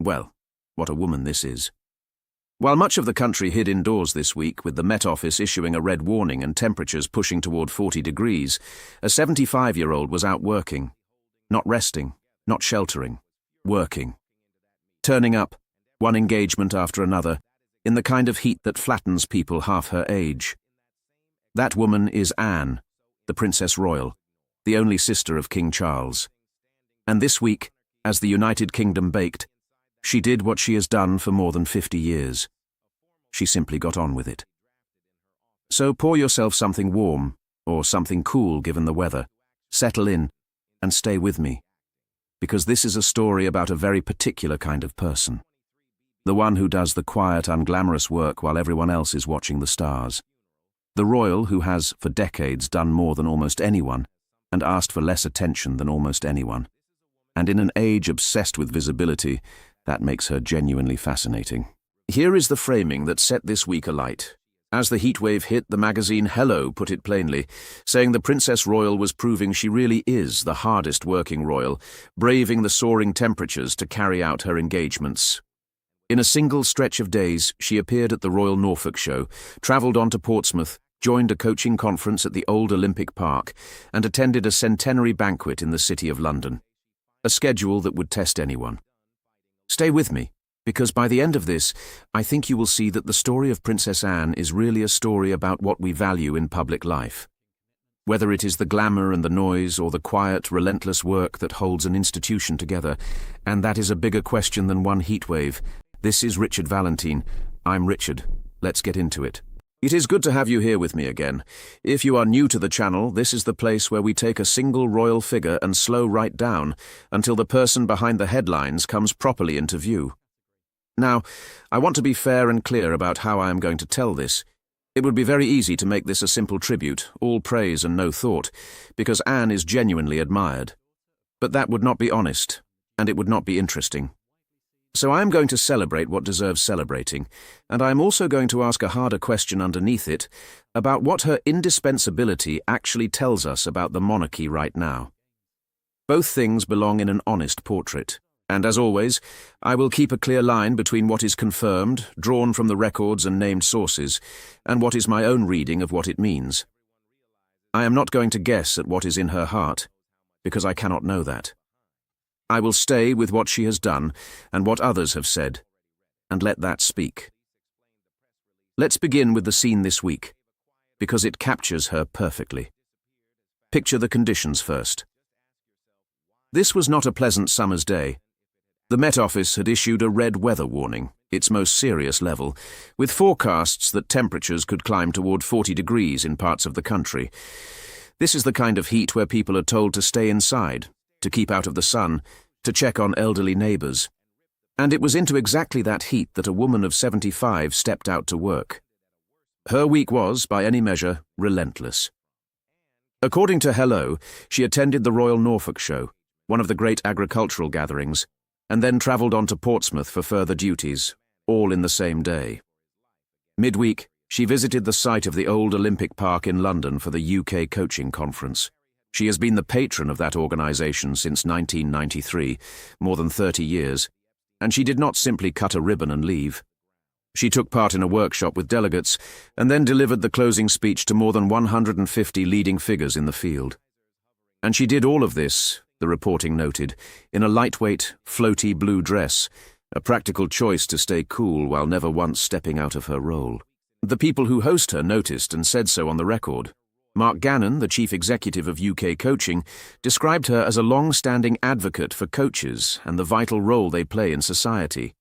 Well, what a woman this is. While much of the country hid indoors this week, with the Met Office issuing a red warning and temperatures pushing toward 40 degrees, a 75-year-old was out working. Not resting, not sheltering, working. Turning up, one engagement after another, in the kind of heat that flattens people half her age. That woman is Anne, the Princess Royal, the only sister of King Charles. And this week, as the United Kingdom baked, she did what she has done for more than 50 years. She simply got on with it. So pour yourself something warm, or something cool given the weather, settle in, and stay with me. Because this is a story about a very particular kind of person. The one who does the quiet, unglamorous work while everyone else is watching the stars. The royal who has, for decades, done more than almost anyone, and asked for less attention than almost anyone. And in an age obsessed with visibility, that makes her genuinely fascinating. Here is the framing that set this week alight. As the heatwave hit, the magazine Hello put it plainly, saying the Princess Royal was proving she really is the hardest working royal, braving the soaring temperatures to carry out her engagements. In a single stretch of days, she appeared at the Royal Norfolk Show, travelled on to Portsmouth, joined a coaching conference at the old Olympic Park, and attended a centenary banquet in the City of London. A schedule that would test anyone. Stay with me, because by the end of this, I think you will see that the story of Princess Anne is really a story about what we value in public life. Whether it is the glamour and the noise or the quiet, relentless work that holds an institution together, and that is a bigger question than one heatwave. This is Richard Valentine. I'm Richard. Let's get into it. It is good to have you here with me again. If you are new to the channel, this is the place where we take a single royal figure and slow right down until the person behind the headlines comes properly into view. Now, I want to be fair and clear about how I am going to tell this. It would be very easy to make this a simple tribute, all praise and no thought, because Anne is genuinely admired. But that would not be honest, and it would not be interesting. So I am going to celebrate what deserves celebrating, and I am also going to ask a harder question underneath it about what her indispensability actually tells us about the monarchy right now. Both things belong in an honest portrait, and as always, I will keep a clear line between what is confirmed, drawn from the records and named sources, and what is my own reading of what it means. I am not going to guess at what is in her heart, because I cannot know that. I will stay with what she has done and what others have said, and let that speak. Let's begin with the scene this week, because it captures her perfectly. Picture the conditions first. This was not a pleasant summer's day. The Met Office had issued a red weather warning, its most serious level, with forecasts that temperatures could climb toward 40 degrees in parts of the country. This is the kind of heat where people are told to stay inside, to keep out of the sun, to check on elderly neighbours. And it was into exactly that heat that a woman of 75 stepped out to work. Her week was, by any measure, relentless. According to Hello, she attended the Royal Norfolk Show, one of the great agricultural gatherings, and then travelled on to Portsmouth for further duties, all in the same day. Midweek, she visited the site of the old Olympic Park in London for the UK coaching conference. She has been the patron of that organisation since 1993, more than 30 years, and she did not simply cut a ribbon and leave. She took part in a workshop with delegates and then delivered the closing speech to more than 150 leading figures in the field. And she did all of this, the reporting noted, in a lightweight, floaty blue dress, a practical choice to stay cool while never once stepping out of her role. The people who host her noticed and said so on the record. Mark Gannon, the chief executive of UK Coaching, described her as a long-standing advocate for coaches and the vital role they play in society.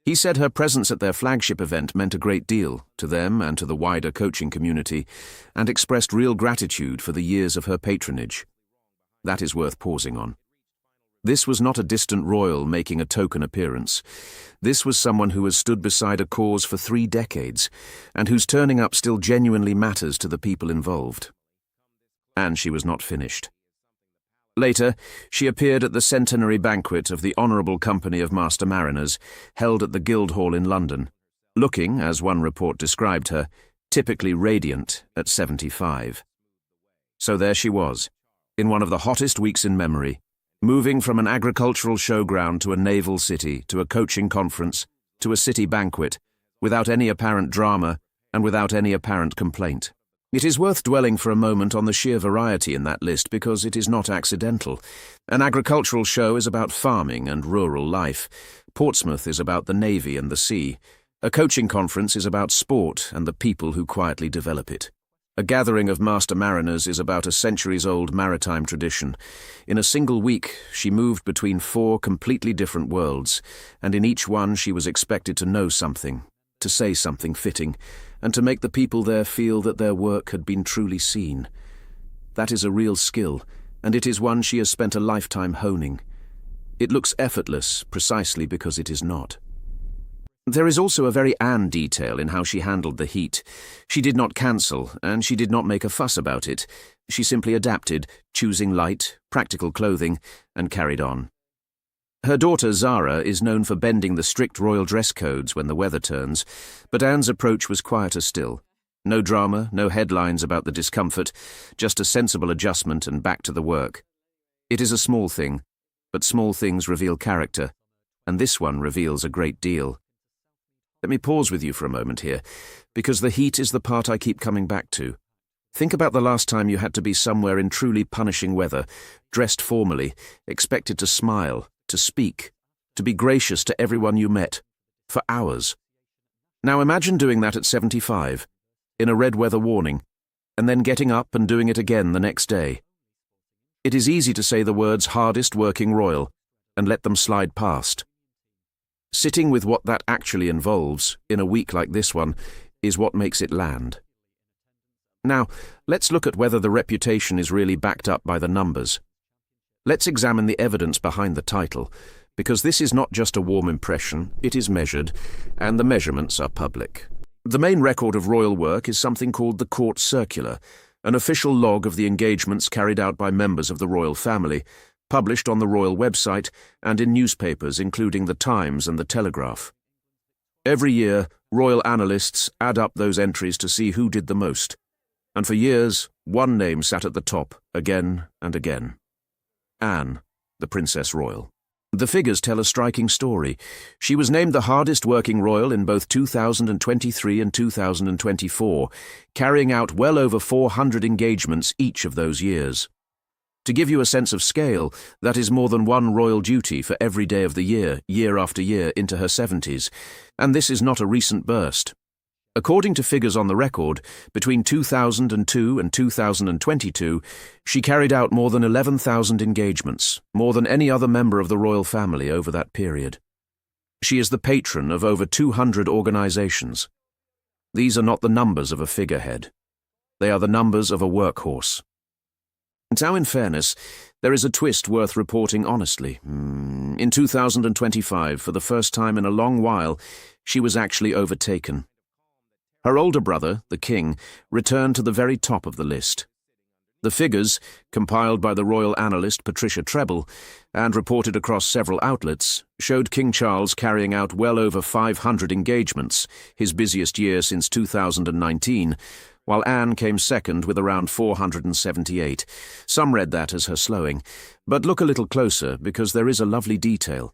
He said her presence at their flagship event meant a great deal to them and to the wider coaching community, and expressed real gratitude for the years of her patronage. That is worth pausing on. This was not a distant royal making a token appearance. This was someone who has stood beside a cause for 3 decades, and whose turning up still genuinely matters to the people involved. And she was not finished. Later, she appeared at the centenary banquet of the Honourable Company of Master Mariners, held at the Guildhall in London, looking, as one report described her, typically radiant at 75. So there she was, in one of the hottest weeks in memory, moving from an agricultural showground to a naval city, to a coaching conference, to a city banquet, without any apparent drama and without any apparent complaint. It is worth dwelling for a moment on the sheer variety in that list because it is not accidental. An agricultural show is about farming and rural life. Portsmouth is about the navy and the sea. A coaching conference is about sport and the people who quietly develop it. A gathering of master mariners is about a centuries-old maritime tradition. In a single week, she moved between 4 completely different worlds, and in each one she was expected to know something, to say something fitting, and to make the people there feel that their work had been truly seen. That is a real skill, and it is one she has spent a lifetime honing. It looks effortless precisely because it is not. There is also a very Anne detail in how she handled the heat. She did not cancel, and she did not make a fuss about it. She simply adapted, choosing light, practical clothing, and carried on. Her daughter Zara is known for bending the strict royal dress codes when the weather turns, but Anne's approach was quieter still. No drama, no headlines about the discomfort, just a sensible adjustment and back to the work. It is a small thing, but small things reveal character, and this one reveals a great deal. Let me pause with you for a moment here, because the heat is the part I keep coming back to. Think about the last time you had to be somewhere in truly punishing weather, dressed formally, expected to smile, to speak, to be gracious to everyone you met, for hours. Now imagine doing that at 75, in a red weather warning, and then getting up and doing it again the next day. It is easy to say the words hardest working royal, and let them slide past. Sitting with what that actually involves, in a week like this one, is what makes it land. Now, let's look at whether the reputation is really backed up by the numbers. Let's examine the evidence behind the title, because this is not just a warm impression, it is measured, and the measurements are public. The main record of royal work is something called the Court Circular, an official log of the engagements carried out by members of the royal family, published on the royal website and in newspapers including the Times and the Telegraph. Every year, royal analysts add up those entries to see who did the most, and for years, one name sat at the top, again and again. Anne, the Princess Royal. The figures tell a striking story. She was named the hardest working royal in both 2023 and 2024, carrying out well over 400 engagements each of those years. To give you a sense of scale, that is more than one royal duty for every day of the year after year into her 70s, and this is not a recent burst. According to figures on the record, between 2002 and 2022, she carried out more than 11,000 engagements, more than any other member of the royal family over that period. She is the patron of over 200 organizations. These are not the numbers of a figurehead. They are the numbers of a workhorse. Now, in fairness, there is a twist worth reporting honestly. In 2025, for the first time in a long while, she was actually overtaken. Her older brother, the king, returned to the very top of the list. The figures, compiled by the royal analyst Patricia Treble and reported across several outlets, showed King Charles carrying out well over 500 engagements, his busiest year since 2019, while Anne came second with around 478. Some read that as her slowing, but look a little closer because there is a lovely detail.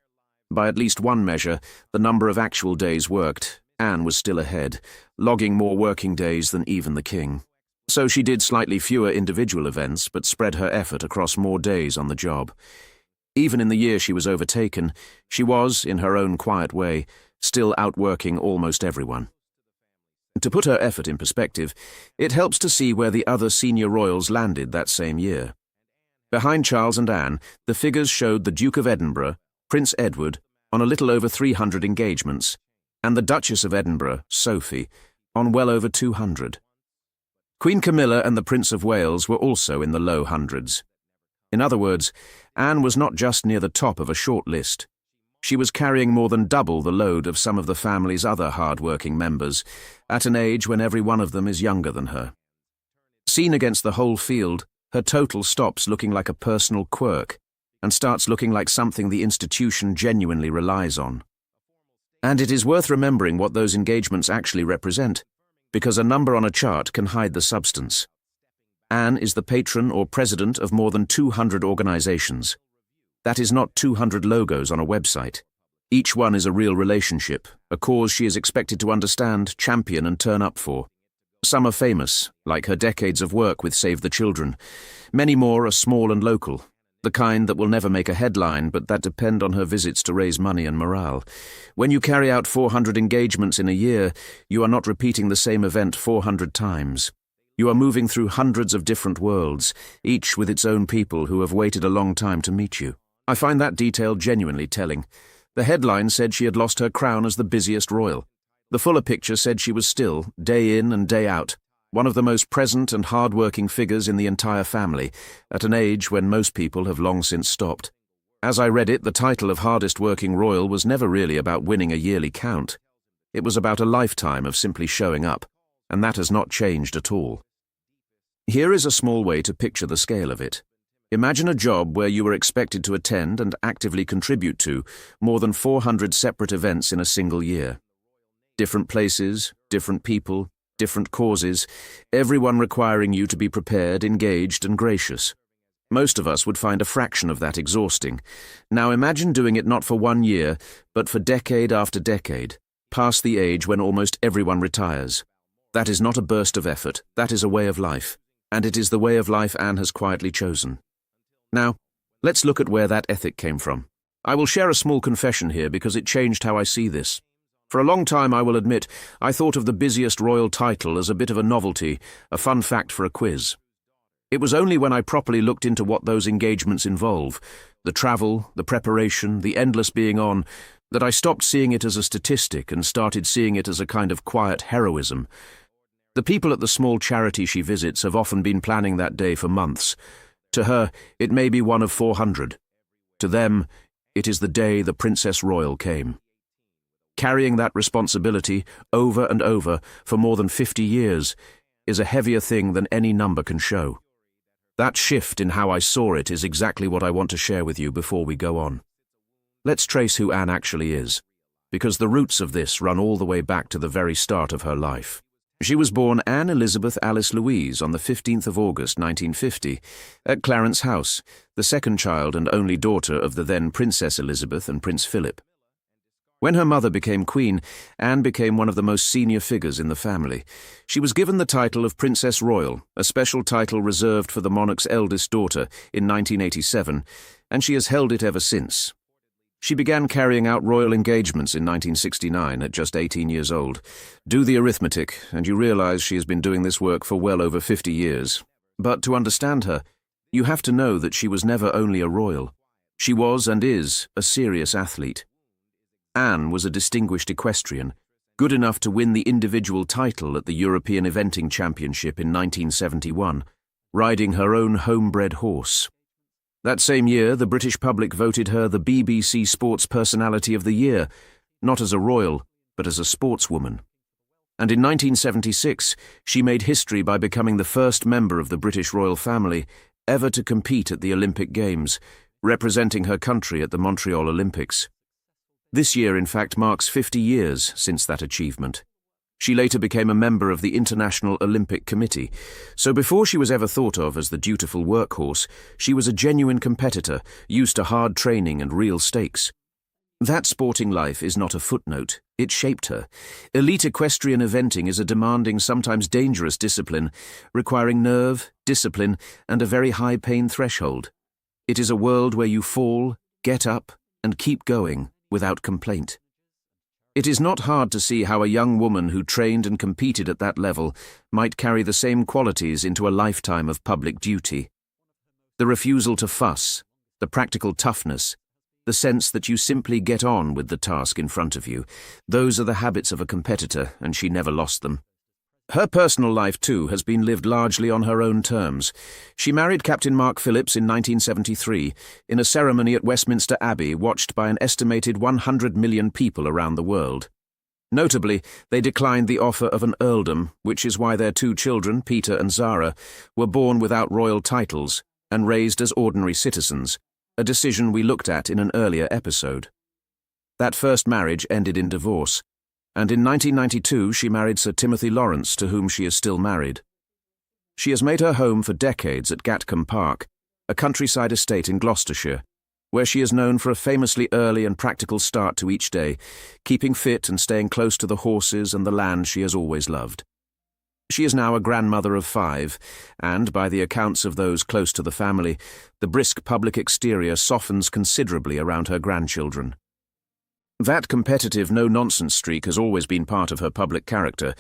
By at least one measure, the number of actual days worked, Anne was still ahead, logging more working days than even the king. So she did slightly fewer individual events, but spread her effort across more days on the job. Even in the year she was overtaken, she was, in her own quiet way, still outworking almost everyone. To put her effort in perspective, it helps to see where the other senior royals landed that same year. Behind Charles and Anne, the figures showed the Duke of Edinburgh, Prince Edward, on a little over 300 engagements, and the Duchess of Edinburgh, Sophie, on well over 200. Queen Camilla and the Prince of Wales were also in the low hundreds. In other words, Anne was not just near the top of a short list. She was carrying more than double the load of some of the family's other hard-working members, at an age when every one of them is younger than her. Seen against the whole field, her total stops looking like a personal quirk and starts looking like something the institution genuinely relies on. And it is worth remembering what those engagements actually represent, because a number on a chart can hide the substance. Anne is the patron or president of more than 200 organizations. That is not 200 logos on a website. Each one is a real relationship, a cause she is expected to understand, champion and turn up for. Some are famous, like her decades of work with Save the Children. Many more are small and local, the kind that will never make a headline but that depend on her visits to raise money and morale. When you carry out 400 engagements in a year, you are not repeating the same event 400 times. You are moving through hundreds of different worlds, each with its own people who have waited a long time to meet you. I find that detail genuinely telling. The headline said she had lost her crown as the busiest royal. The fuller picture said she was still, day in and day out, one of the most present and hard-working figures in the entire family, at an age when most people have long since stopped. As I read it, the title of hardest-working royal was never really about winning a yearly count. It was about a lifetime of simply showing up, and that has not changed at all. Here is a small way to picture the scale of it. Imagine a job where you were expected to attend and actively contribute to more than 400 separate events in a single year. Different places, different people, different causes, everyone requiring you to be prepared, engaged, and gracious. Most of us would find a fraction of that exhausting. Now imagine doing it not for 1 year, but for decade after decade, past the age when almost everyone retires. That is not a burst of effort, that is a way of life, and it is the way of life Anne has quietly chosen. Now, let's look at where that ethic came from. I will share a small confession here because it changed how I see this. For a long time, I will admit, I thought of the busiest royal title as a bit of a novelty, a fun fact for a quiz. It was only when I properly looked into what those engagements involve, the travel, the preparation, the endless being on, that I stopped seeing it as a statistic and started seeing it as a kind of quiet heroism. The people at the small charity she visits have often been planning that day for months. To her, it may be one of 400. To them, it is the day the Princess Royal came. Carrying that responsibility over and over for more than 50 years is a heavier thing than any number can show. That shift in how I saw it is exactly what I want to share with you before we go on. Let's trace who Anne actually is, because the roots of this run all the way back to the very start of her life. She was born Anne Elizabeth Alice Louise on the 15th of August 1950 at Clarence House, the second child and only daughter of the then Princess Elizabeth and Prince Philip. When her mother became queen, Anne became one of the most senior figures in the family. She was given the title of Princess Royal, a special title reserved for the monarch's eldest daughter, in 1987, and she has held it ever since. She began carrying out royal engagements in 1969 at just 18 years old. Do the arithmetic, and you realize she has been doing this work for well over 50 years. But to understand her, you have to know that she was never only a royal. She was and is a serious athlete. Anne was a distinguished equestrian, good enough to win the individual title at the European Eventing Championship in 1971, riding her own homebred horse. That same year, the British public voted her the BBC Sports Personality of the Year, not as a royal, but as a sportswoman. And in 1976, she made history by becoming the first member of the British royal family ever to compete at the Olympic Games, representing her country at the Montreal Olympics. This year, in fact, marks 50 years since that achievement. She later became a member of the International Olympic Committee, so before she was ever thought of as the dutiful workhorse, she was a genuine competitor, used to hard training and real stakes. That sporting life is not a footnote, it shaped her. Elite equestrian eventing is a demanding, sometimes dangerous discipline, requiring nerve, discipline, and a very high pain threshold. It is a world where you fall, get up, and keep going without complaint. It is not hard to see how a young woman who trained and competed at that level might carry the same qualities into a lifetime of public duty. The refusal to fuss, the practical toughness, the sense that you simply get on with the task in front of you, those are the habits of a competitor, and she never lost them. Her personal life, too, has been lived largely on her own terms. She married Captain Mark Phillips in 1973 in a ceremony at Westminster Abbey watched by an estimated 100 million people around the world. Notably, they declined the offer of an earldom, which is why their 2 children, Peter and Zara, were born without royal titles and raised as ordinary citizens, a decision we looked at in an earlier episode. That first marriage ended in divorce, and in 1992 she married Sir Timothy Lawrence, to whom she is still married. She has made her home for decades at Gatcombe Park, a countryside estate in Gloucestershire, where she is known for a famously early and practical start to each day, keeping fit and staying close to the horses and the land she has always loved. She is now a grandmother of 5, and, by the accounts of those close to the family, the brisk public exterior softens considerably around her grandchildren. That competitive, no-nonsense streak has always been part of her public character,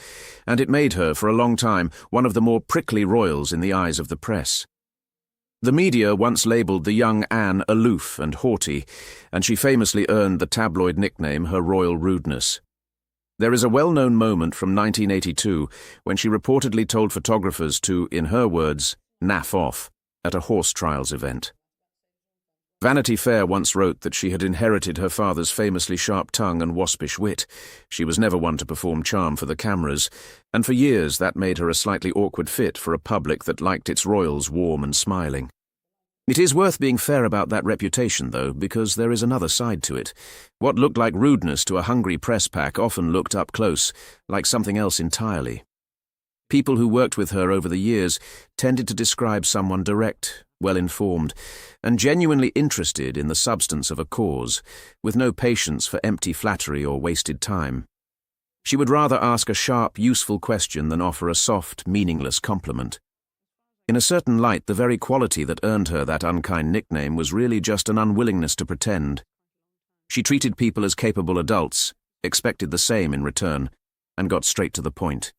and it made her, for a long time, one of the more prickly royals in the eyes of the press. The media once labelled the young Anne aloof and haughty, and she famously earned the tabloid nickname her Royal Rudeness. There is a well-known moment from 1982 when she reportedly told photographers to, in her words, naff off at a horse trials event. Vanity Fair once wrote that she had inherited her father's famously sharp tongue and waspish wit. She was never one to perform charm for the cameras, and for years that made her a slightly awkward fit for a public that liked its royals warm and smiling. It is worth being fair about that reputation, though, because there is another side to it. What looked like rudeness to a hungry press pack often looked up close like something else entirely. People who worked with her over the years tended to describe someone direct, well-informed, and genuinely interested in the substance of a cause, with no patience for empty flattery or wasted time. She would rather ask a sharp, useful question than offer a soft, meaningless compliment. In a certain light, the very quality that earned her that unkind nickname was really just an unwillingness to pretend. She treated people as capable adults, expected the same in return, and got straight to the point.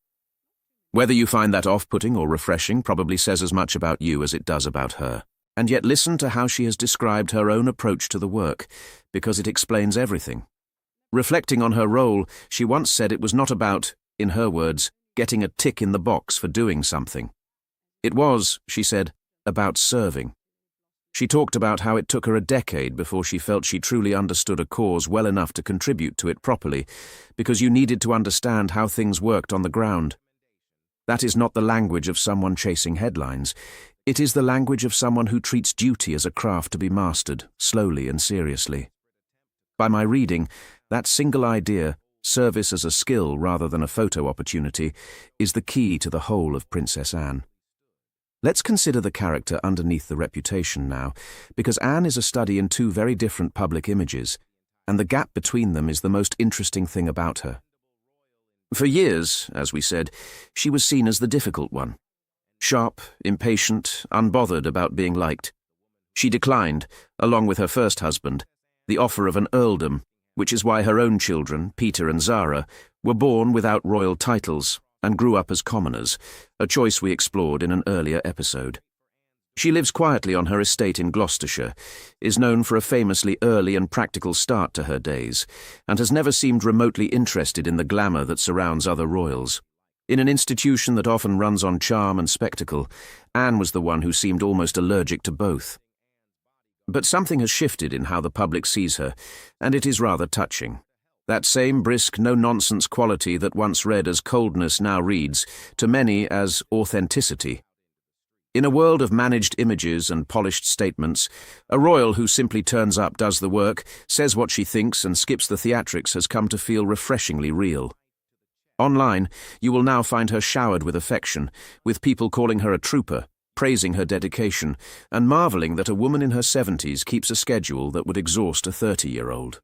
Whether you find that off-putting or refreshing probably says as much about you as it does about her. And yet listen to how she has described her own approach to the work, because it explains everything. Reflecting on her role, she once said it was not about, in her words, getting a tick in the box for doing something. It was, she said, about serving. She talked about how it took her a decade before she felt she truly understood a cause well enough to contribute to it properly, because you needed to understand how things worked on the ground. That is not the language of someone chasing headlines. It is the language of someone who treats duty as a craft to be mastered, slowly and seriously. By my reading, that single idea, service as a skill rather than a photo opportunity, is the key to the whole of Princess Anne. Let's consider the character underneath the reputation now, because Anne is a study in 2 very different public images, and the gap between them is the most interesting thing about her. For years, as we said, she was seen as the difficult one. Sharp, impatient, unbothered about being liked. She declined, along with her first husband, the offer of an earldom, which is why her own children, Peter and Zara, were born without royal titles and grew up as commoners, a choice we explored in an earlier episode. She lives quietly on her estate in Gloucestershire, is known for a famously early and practical start to her days, and has never seemed remotely interested in the glamour that surrounds other royals. In an institution that often runs on charm and spectacle, Anne was the one who seemed almost allergic to both. But something has shifted in how the public sees her, and it is rather touching. That same brisk, no-nonsense quality that once read as coldness now reads, to many, as authenticity. In a world of managed images and polished statements, a royal who simply turns up, does the work, says what she thinks and skips the theatrics has come to feel refreshingly real. Online, you will now find her showered with affection, with people calling her a trooper, praising her dedication, and marvelling that a woman in her 70s keeps a schedule that would exhaust a 30-year-old.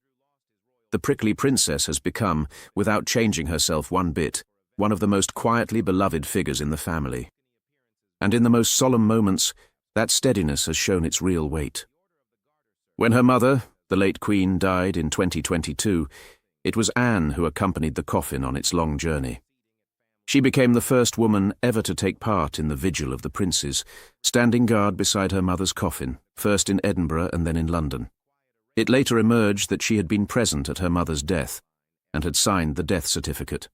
The prickly princess has become, without changing herself one bit, one of the most quietly beloved figures in the family. And in the most solemn moments, that steadiness has shown its real weight. When her mother, the late Queen, died in 2022, it was Anne who accompanied the coffin on its long journey. She became the first woman ever to take part in the vigil of the princes, standing guard beside her mother's coffin, first in Edinburgh and then in London. It later emerged that she had been present at her mother's death and had signed the death certificate.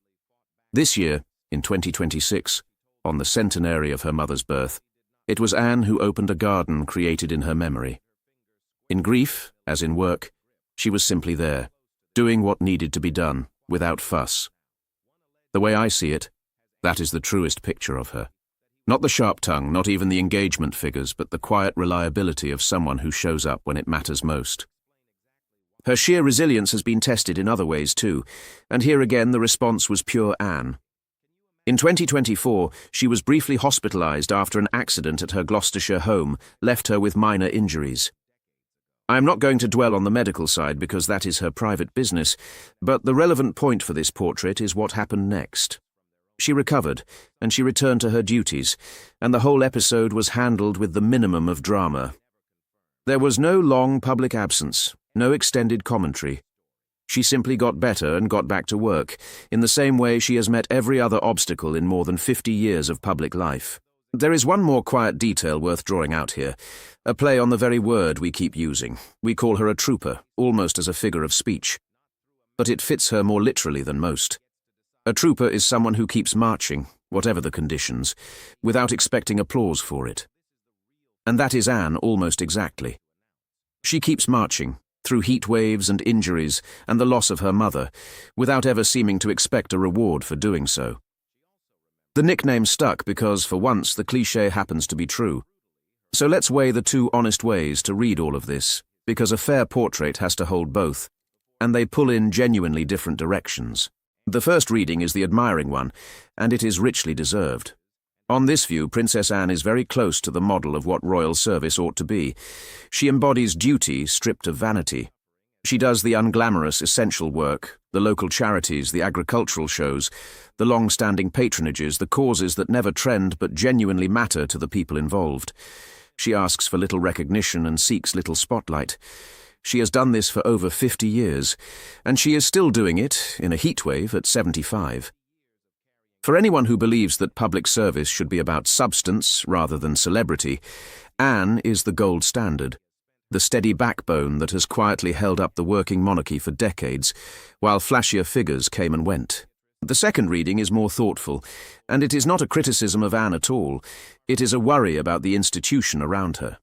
This year, in 2026, on the centenary of her mother's birth, it was Anne who opened a garden created in her memory. In grief, as in work, she was simply there, doing what needed to be done, without fuss. The way I see it, that is the truest picture of her. Not the sharp tongue, not even the engagement figures, but the quiet reliability of someone who shows up when it matters most. Her sheer resilience has been tested in other ways too, and here again the response was pure Anne. In 2024, she was briefly hospitalised after an accident at her Gloucestershire home left her with minor injuries. I am not going to dwell on the medical side because that is her private business, but the relevant point for this portrait is what happened next. She recovered, and she returned to her duties, and the whole episode was handled with the minimum of drama. There was no long public absence, no extended commentary. She simply got better and got back to work, in the same way she has met every other obstacle in more than 50 years of public life. There is one more quiet detail worth drawing out here, a play on the very word we keep using. We call her a trooper, almost as a figure of speech. But it fits her more literally than most. A trooper is someone who keeps marching, whatever the conditions, without expecting applause for it. And that is Anne almost exactly. She keeps marching, through heat waves and injuries and the loss of her mother, without ever seeming to expect a reward for doing so. The nickname stuck because, for once, the cliché happens to be true. So let's weigh the two honest ways to read all of this, because a fair portrait has to hold both, and they pull in genuinely different directions. The first reading is the admiring one, and it is richly deserved. On this view, Princess Anne is very close to the model of what royal service ought to be. She embodies duty stripped of vanity. She does the unglamorous essential work, the local charities, the agricultural shows, the long-standing patronages, the causes that never trend but genuinely matter to the people involved. She asks for little recognition and seeks little spotlight. She has done this for over 50 years, and she is still doing it in a heatwave at 75. For anyone who believes that public service should be about substance rather than celebrity, Anne is the gold standard, the steady backbone that has quietly held up the working monarchy for decades, while flashier figures came and went. The second reading is more thoughtful, and it is not a criticism of Anne at all. It is a worry about the institution around her.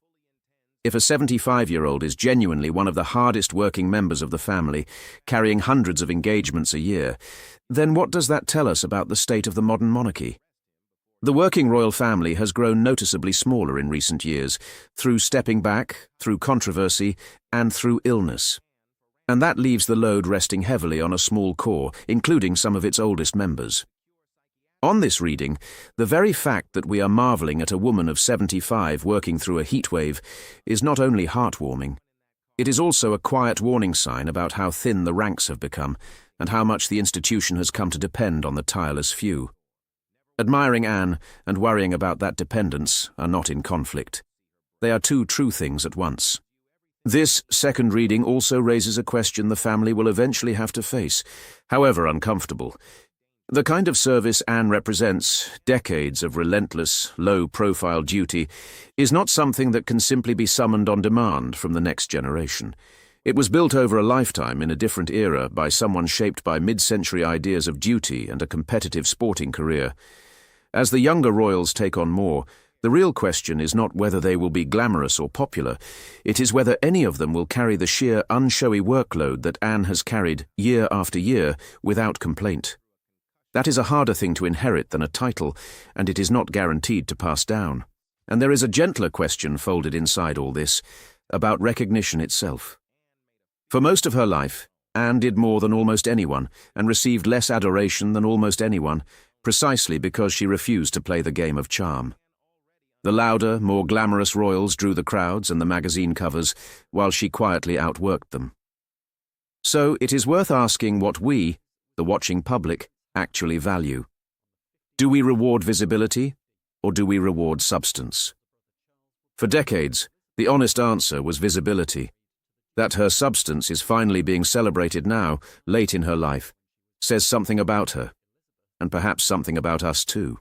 If a 75-year-old is genuinely one of the hardest working members of the family, carrying hundreds of engagements a year, then what does that tell us about the state of the modern monarchy? The working royal family has grown noticeably smaller in recent years, through stepping back, through controversy, and through illness. And that leaves the load resting heavily on a small core, including some of its oldest members. On this reading, the very fact that we are marvelling at a woman of 75 working through a heatwave is not only heartwarming, it is also a quiet warning sign about how thin the ranks have become and how much the institution has come to depend on the tireless few. Admiring Anne and worrying about that dependence are not in conflict. They are two true things at once. This second reading also raises a question the family will eventually have to face, however uncomfortable. The kind of service Anne represents, decades of relentless, low-profile duty, is not something that can simply be summoned on demand from the next generation. It was built over a lifetime in a different era by someone shaped by mid-century ideas of duty and a competitive sporting career. As the younger royals take on more, the real question is not whether they will be glamorous or popular. It is whether any of them will carry the sheer unshowy workload that Anne has carried year after year without complaint. That is a harder thing to inherit than a title, and it is not guaranteed to pass down. And there is a gentler question folded inside all this, about recognition itself. For most of her life, Anne did more than almost anyone, and received less adoration than almost anyone, precisely because she refused to play the game of charm. The louder, more glamorous royals drew the crowds and the magazine covers, while she quietly outworked them. So it is worth asking what we, the watching public, actually value. Do we reward visibility, or do we reward substance? For decades, the honest answer was visibility. That her substance is finally being celebrated now, late in her life, says something about her, and perhaps something about us too.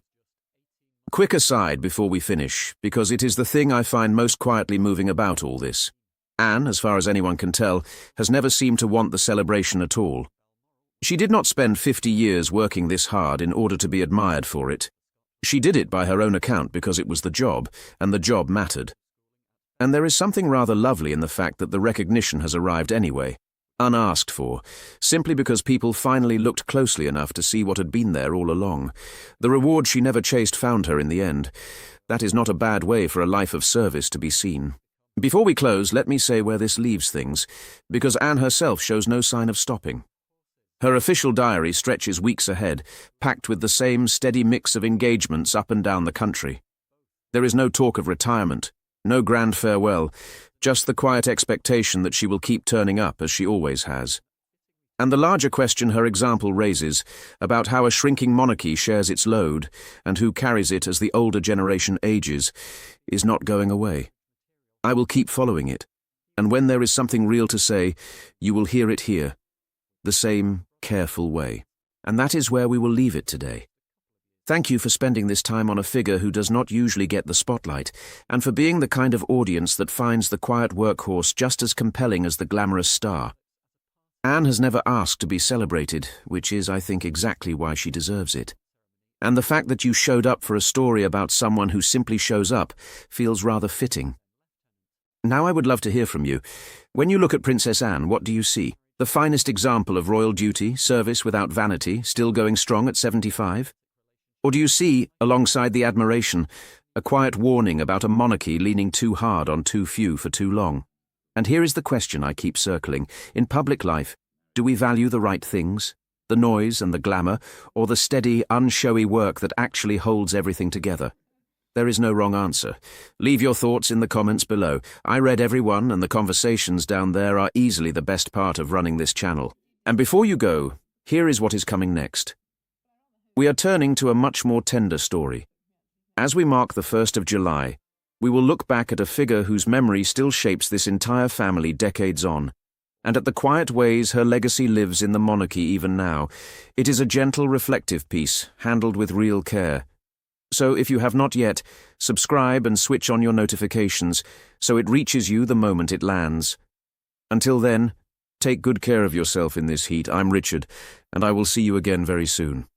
Quick aside before we finish, because it is the thing I find most quietly moving about all this. Anne, as far as anyone can tell, has never seemed to want the celebration at all. She did not spend 50 years working this hard in order to be admired for it. She did it by her own account because it was the job, and the job mattered. And there is something rather lovely in the fact that the recognition has arrived anyway, unasked for, simply because people finally looked closely enough to see what had been there all along. The reward she never chased found her in the end. That is not a bad way for a life of service to be seen. Before we close, let me say where this leaves things, because Anne herself shows no sign of stopping. Her official diary stretches weeks ahead, packed with the same steady mix of engagements up and down the country. There is no talk of retirement, No grand farewell, just the quiet expectation that she will keep turning up as she always has. And the larger question her example raises, about how a shrinking monarchy shares its load and who carries it as the older generation ages, is not going away. I will keep following it, and when there is something real to say, you will hear it here, the same careful way. And that is where we will leave it today. Thank you for spending this time on a figure who does not usually get the spotlight, and for being the kind of audience that finds the quiet workhorse just as compelling as the glamorous star. Anne has never asked to be celebrated, which is, I think, exactly why she deserves it. And the fact that you showed up for a story about someone who simply shows up feels rather fitting. Now I would love to hear from you. When you look at Princess Anne, what do you see? The finest example of royal duty, service without vanity, still going strong at 75? Or do you see, alongside the admiration, a quiet warning about a monarchy leaning too hard on too few for too long? And here is the question I keep circling. In public life, do we value the right things? The noise and the glamour, or the steady, unshowy work that actually holds everything together? There is no wrong answer. Leave your thoughts in the comments below. I read every one, and the conversations down there are easily the best part of running this channel. And before you go, here is what is coming next. We are turning to a much more tender story. As we mark the 1st of July, we will look back at a figure whose memory still shapes this entire family decades on, and at the quiet ways her legacy lives in the monarchy even now. It is a gentle, reflective piece, handled with real care. So if you have not yet, subscribe and switch on your notifications so it reaches you the moment it lands. Until then, take good care of yourself in this heat. I'm Richard, and I will see you again very soon.